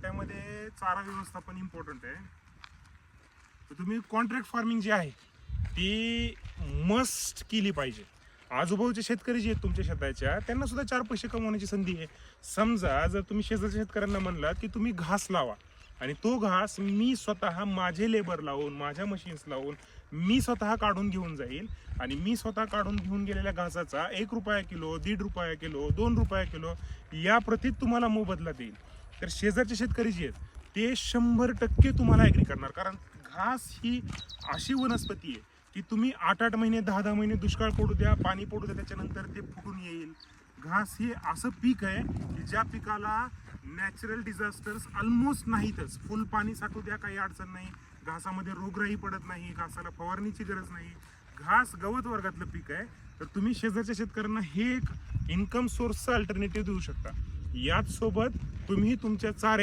गोट्यामध्ये चारा व्यवस्थापन इम्पॉर्टंट आहे. तर तुम्ही कॉन्ट्रॅक्ट फार्मिंग जी आहे ती मस्ट केली पाहिजे. आजूबाजूचे शेतकरी जे आहेत तुमच्या शेताच्या त्यांना सुद्धा 4 पैसे कमवण्याची संधी आहे. समजा जर तुम्ही शेजारच्या शेतकऱ्यांना म्हणलात की तुम्ही घास लावा आणि तो घास मी स्वतः माझे लेबर लावून माझ्या मशीन्स लावून मी स्वतः काढून घेऊन जाईल आणि मी स्वतः काढून घेऊन गेलेल्या घासाचा 1 रुपया किलो, 1.5 रुपया किलो, 2 रुपया किलो या प्रतीत तुम्हाला मोबदला देईल. तर शेजारचे शेतकरी जे आहेत ते 100% तुम्हाला ॲग्री करणार. कारण घास ही अशी वनस्पती आहे की तुम्ही 8-8 महिने 10-10 महिने दुष्काळ पडू द्या, पाणी पडू द्या, त्याच्यानंतर ते फुटून येईल. घास हे असं पीक आहे की ज्या पिकाला नॅचरल डिझास्टर्स ऑलमोस्ट नाहीतच. फुल पाणी साठू द्या, काही अडचण नाही. घासामध्ये रोगराई पडत नाही, घासाला फवारणीची गरज नाही. घास गवत वर्गातलं पीक आहे. तर तुम्ही शेजारच्या शेतकऱ्यांना हे एक इन्कम सोर्सचा अल्टरनेटिव्ह देऊ शकता. याच सोबत तुम्ही तुमच्या चाऱ्याची